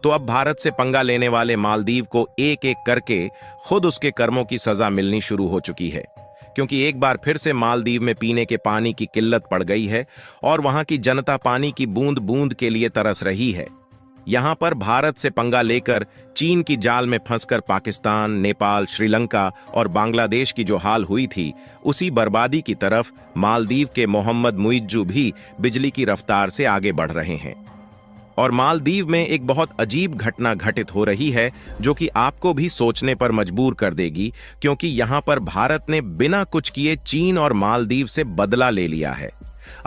तो अब भारत से पंगा लेने वाले मालदीव को एक एक करके खुद उसके कर्मों की सजा मिलनी शुरू हो चुकी है, क्योंकि एक बार फिर से मालदीव में पीने के पानी की किल्लत पड़ गई है और वहां की जनता पानी की बूंद बूंद के लिए तरस रही है। यहां पर भारत से पंगा लेकर चीन की जाल में फंसकर पाकिस्तान, नेपाल, श्रीलंका और बांग्लादेश की जो हाल हुई थी, उसी बर्बादी की तरफ मालदीव के मोहम्मद मुइज्जू भी बिजली की रफ्तार से आगे बढ़ रहे हैं। और मालदीव में एक बहुत अजीब घटना घटित हो रही है जो कि आपको भी सोचने पर मजबूर कर देगी, क्योंकि यहां पर भारत ने बिना कुछ किए चीन और मालदीव से बदला ले लिया है।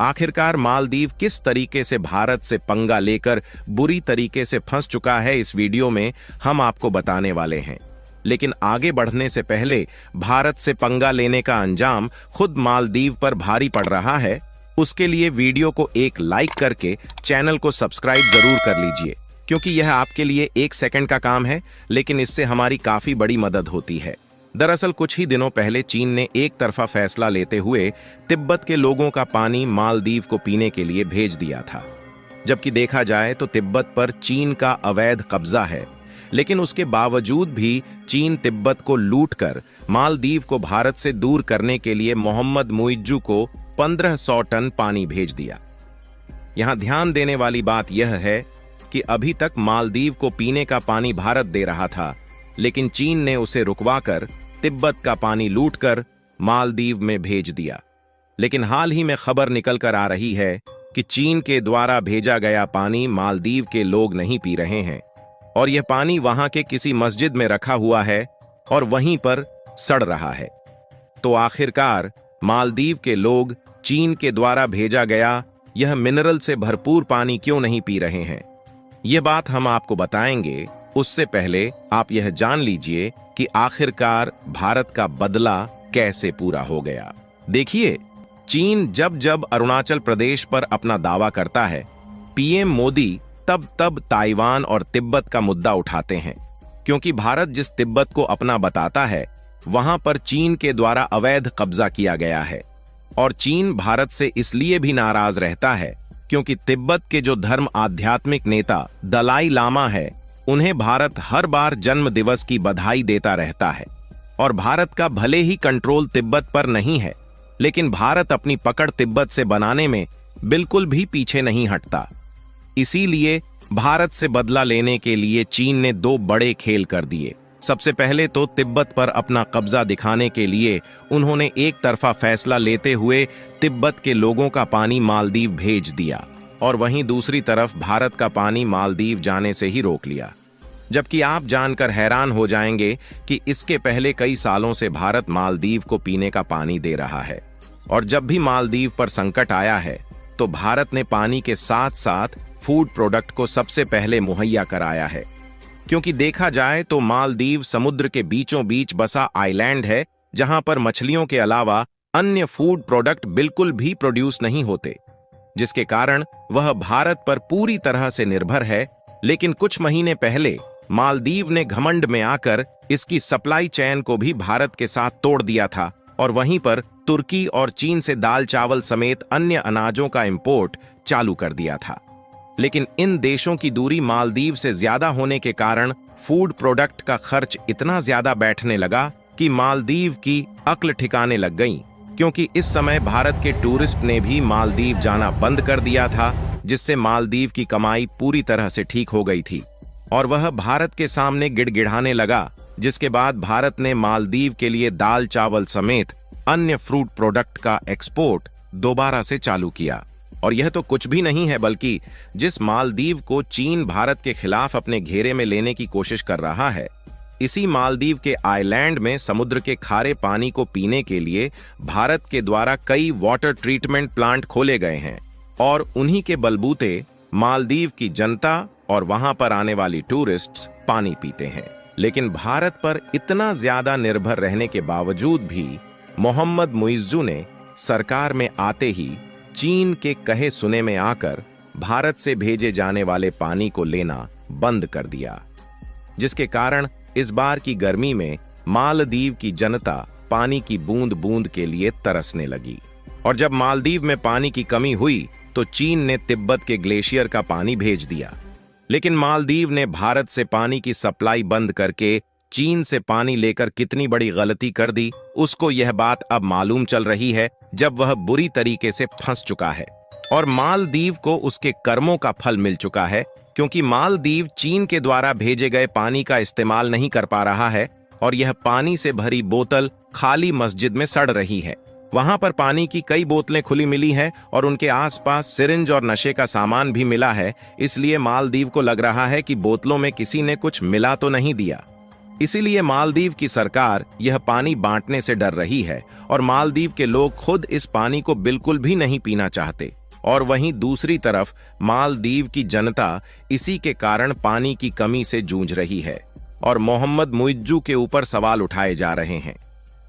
आखिरकार मालदीव किस तरीके से भारत से पंगा लेकर बुरी तरीके से फंस चुका है, इस वीडियो में हम आपको बताने वाले हैं। लेकिन आगे बढ़ने से पहले भारत से पंगा लेने का अंजाम खुद मालदीव पर भारी पड़ रहा है, उसके लिए वीडियो को एक लाइक करके चैनल को सब्सक्राइब जरूर कर लीजिए, क्योंकि यह आपके लिए 1 सेकंड का काम है, लेकिन इससे हमारी काफी बड़ी मदद होती है। दरअसल कुछ ही दिनों पहले चीन ने एक तरफा फैसला लेते हुए तिब्बत के लोगों का पानी मालदीव को पीने के लिए भेज दिया था। जबकि देखा जाए तो तिब्बत पर चीन का अवैध कब्जा है, लेकिन उसके बावजूद भी चीन तिब्बत को लूटकर मालदीव को भारत से दूर करने के लिए मोहम्मद मुइज्जू को 1500 टन पानी भेज दिया। यहां ध्यान देने वाली बात यह है कि अभी तक मालदीव को पीने का पानी भारत दे रहा था, लेकिन चीन ने उसे रुकवाकर तिब्बत का पानी लूटकर मालदीव में भेज दिया। लेकिन हाल ही में खबर निकल कर आ रही है कि चीन के द्वारा भेजा गया पानी मालदीव के लोग नहीं पी रहे हैं और यह पानी वहां के किसी मस्जिद में रखा हुआ है और वहीं पर सड़ रहा है। तो आखिरकार मालदीव के लोग चीन के द्वारा भेजा गया यह मिनरल से भरपूर पानी क्यों नहीं पी रहे हैं, यह बात हम आपको बताएंगे। उससे पहले आप यह जान लीजिए कि आखिरकार भारत का बदला कैसे पूरा हो गया। देखिए, चीन जब जब अरुणाचल प्रदेश पर अपना दावा करता है, पीएम मोदी तब तब ताइवान और तिब्बत का मुद्दा उठाते हैं, क्योंकि भारत जिस तिब्बत को अपना बताता है वहां पर चीन के द्वारा अवैध कब्जा किया गया है। और चीन भारत से इसलिए भी नाराज रहता है क्योंकि तिब्बत के जो धर्म आध्यात्मिक नेता दलाई लामा है, उन्हें भारत हर बार जन्म दिवस की बधाई देता रहता है। और भारत का भले ही कंट्रोल तिब्बत पर नहीं है, लेकिन भारत अपनी पकड़ तिब्बत से बनाने में बिल्कुल भी पीछे नहीं हटता। इसीलिए भारत से बदला लेने के लिए चीन ने 2 बड़े खेल कर दिए। सबसे पहले तो तिब्बत पर अपना कब्जा दिखाने के लिए उन्होंने एक तरफा फैसला लेते हुए तिब्बत के लोगों का पानी मालदीव भेज दिया और वहीं दूसरी तरफ भारत का पानी मालदीव जाने से ही रोक लिया। जबकि आप जानकर हैरान हो जाएंगे कि इसके पहले कई सालों से भारत मालदीव को पीने का पानी दे रहा है और जब भी मालदीव पर संकट आया है तो भारत ने पानी के साथ साथ फूड प्रोडक्ट को सबसे पहले मुहैया कराया है। क्योंकि देखा जाए तो मालदीव समुद्र के बीचों बीच बसा आइलैंड है, जहां पर मछलियों के अलावा अन्य फूड प्रोडक्ट बिल्कुल भी प्रोड्यूस नहीं होते, जिसके कारण वह भारत पर पूरी तरह से निर्भर है। लेकिन कुछ महीने पहले मालदीव ने घमंड में आकर इसकी सप्लाई चेन को भी भारत के साथ तोड़ दिया था और वहीं पर तुर्की और चीन से दाल चावल समेत अन्य अनाजों का इंपोर्ट चालू कर दिया था। लेकिन इन देशों की दूरी मालदीव से ज्यादा होने के कारण फूड प्रोडक्ट का खर्च इतना ज्यादा बैठने लगा कि मालदीव की अक्ल ठिकाने लग गई, क्योंकि इस समय भारत के टूरिस्ट ने भी मालदीव जाना बंद कर दिया था, जिससे मालदीव की कमाई पूरी तरह से ठीक हो गई थी और वह भारत के सामने गिड़गिड़ाने लगा। जिसके बाद भारत ने मालदीव के लिए दाल चावल समेत अन्य फ्रूट प्रोडक्ट का एक्सपोर्ट दोबारा से चालू किया। और यह तो कुछ भी नहीं है, बल्कि जिस मालदीव को चीन भारत के खिलाफ अपने घेरे में लेने की कोशिश कर रहा है, इसी मालदीव के आइलैंड में समुद्र के खारे पानी को पीने के लिए भारत के द्वारा कई वाटर ट्रीटमेंट प्लांट खोले गए हैं और उन्हीं के बलबूते मालदीव की जनता और वहां पर आने वाली टूरिस्ट्स पानी पीते हैं। लेकिन भारत पर इतना ज्यादा निर्भर रहने के बावजूद भी मोहम्मद मुइज्जू ने सरकार में आते ही चीन के कहे सुने में आकर भारत से भेजे जाने वाले पानी को लेना बंद कर दिया, जिसके कारण इस बार की गर्मी में मालदीव की जनता पानी की बूंद बूंद के लिए तरसने लगी। और जब मालदीव में पानी की कमी हुई तो चीन ने तिब्बत के ग्लेशियर का पानी भेज दिया, लेकिन मालदीव ने भारत से पानी की सप्लाई बंद करके चीन से पानी लेकर कितनी बड़ी गलती कर दी, उसको यह बात अब मालूम चल रही है, जब वह बुरी तरीके से फंस चुका है और मालदीव को उसके कर्मों का फल मिल चुका है, क्योंकि मालदीव चीन के द्वारा भेजे गए पानी का इस्तेमाल नहीं कर पा रहा है और यह पानी से भरी बोतल खाली मस्जिद में सड़ रही है। वहां पर पानी की कई बोतलें खुली मिली हैं और उनके आसपास सिरिंज और नशे का सामान भी मिला है, इसलिए मालदीव को लग रहा है कि बोतलों में किसी ने कुछ मिला तो नहीं दिया। इसीलिए मालदीव की सरकार यह पानी बांटने से डर रही है और मालदीव के लोग खुद इस पानी को बिल्कुल भी नहीं पीना चाहते। और वहीं दूसरी तरफ मालदीव की जनता इसी के कारण पानी की कमी से जूझ रही है और मोहम्मद मुइज्जू के ऊपर सवाल उठाए जा रहे हैं,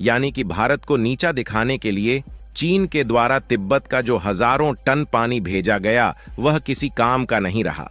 यानी कि भारत को नीचा दिखाने के लिए चीन के द्वारा तिब्बत का जो हजारों टन पानी भेजा गया वह किसी काम का नहीं रहा।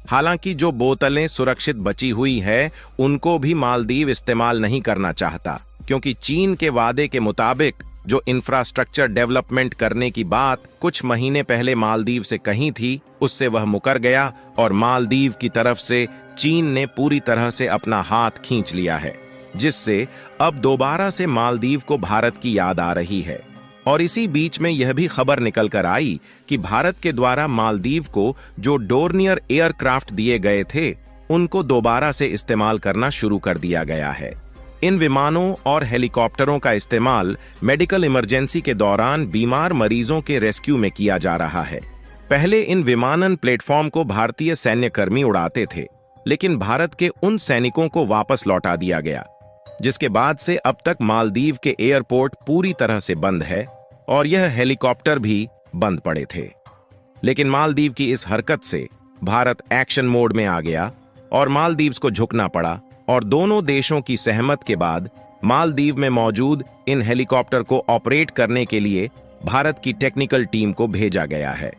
हालांकि जो बोतलें सुरक्षित बची हुई है उनको भी मालदीव इस्तेमाल नहीं करना चाहता, क्योंकि चीन के वादे के मुताबिक जो इंफ्रास्ट्रक्चर डेवलपमेंट करने की बात कुछ महीने पहले मालदीव से कही थी, उससे वह मुकर गया और मालदीव की तरफ से चीन ने पूरी तरह से अपना हाथ खींच लिया है, जिससे अब दोबारा से मालदीव को भारत की याद आ रही है। और इसी बीच में यह भी खबर निकल कर आई कि भारत के द्वारा मालदीव को जो डोर्नियर एयरक्राफ्ट दिए गए थे उनको दोबारा से इस्तेमाल करना शुरू कर दिया गया है। इन विमानों और हेलीकॉप्टरों का इस्तेमाल मेडिकल इमरजेंसी के दौरान बीमार मरीजों के रेस्क्यू में किया जा रहा है। पहले इन विमानन प्लेटफॉर्म को भारतीय सैन्य कर्मी उड़ाते थे, लेकिन भारत के उन सैनिकों को वापस लौटा दिया गया, जिसके बाद से अब तक मालदीव के एयरपोर्ट पूरी तरह से बंद है और यह हेलीकॉप्टर भी बंद पड़े थे। लेकिन मालदीव की इस हरकत से भारत एक्शन मोड में आ गया और मालदीव्स को झुकना पड़ा और दोनों देशों की सहमत के बाद मालदीव में मौजूद इन हेलीकॉप्टर को ऑपरेट करने के लिए भारत की टेक्निकल टीम को भेजा गया है।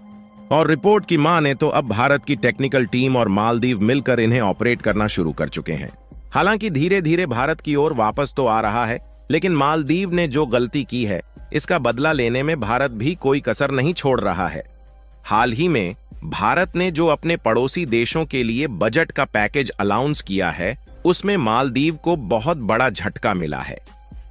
और रिपोर्ट की माने तो अब भारत की टेक्निकल टीम और मालदीव मिलकर इन्हें ऑपरेट करना शुरू कर चुके हैं। हालांकि धीरे धीरे भारत की ओर वापस तो आ रहा है, लेकिन मालदीव ने जो गलती की है इसका बदला लेने में भारत भी कोई कसर नहीं छोड़ रहा है। हाल ही में भारत ने जो अपने पड़ोसी देशों के लिए बजट का पैकेज अलाउंस किया है उसमें मालदीव को बहुत बड़ा झटका मिला है,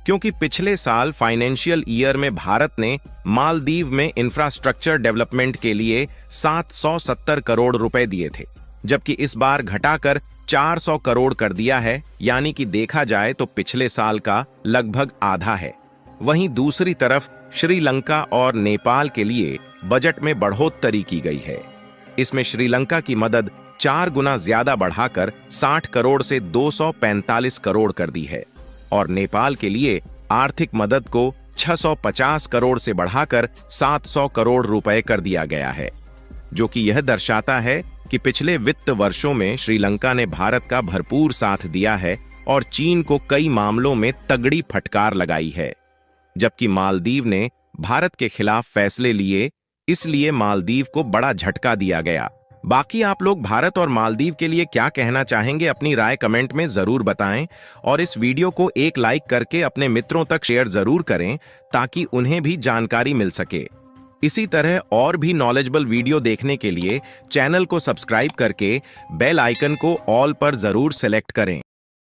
क्योंकि पिछले साल फाइनेंशियल ईयर में भारत ने मालदीव में इंफ्रास्ट्रक्चर डेवलपमेंट के लिए 770 करोड़ रुपए दिए थे, जबकि इस बार घटाकर 400 करोड़ कर दिया है, यानी कि देखा जाए तो पिछले साल का लगभग आधा है। वहीं दूसरी तरफ श्रीलंका और नेपाल के लिए बजट में बढ़ोतरी की गई है। इसमें श्रीलंका की मदद 4 गुना ज्यादा बढ़ाकर 60 करोड़ से 245 करोड़ कर दी है और नेपाल के लिए आर्थिक मदद को 650 करोड़ से बढ़ाकर 700 करोड़ रुपए कर दिया गया है, जो कि यह दर्शाता है कि पिछले वित्त वर्षों में श्रीलंका ने भारत का भरपूर साथ दिया है और चीन को कई मामलों में तगड़ी फटकार लगाई है। जबकि मालदीव ने भारत के खिलाफ फैसले लिए, इसलिए मालदीव को बड़ा झटका दिया गया। बाकी आप लोग भारत और मालदीव के लिए क्या कहना चाहेंगे, अपनी राय कमेंट में जरूर बताएं और इस वीडियो को एक लाइक करके अपने मित्रों तक शेयर जरूर करें ताकि उन्हें भी जानकारी मिल सके। इसी तरह और भी नॉलेजेबल वीडियो देखने के लिए चैनल को सब्सक्राइब करके बेल आइकन को ऑल पर जरूर सेलेक्ट करें।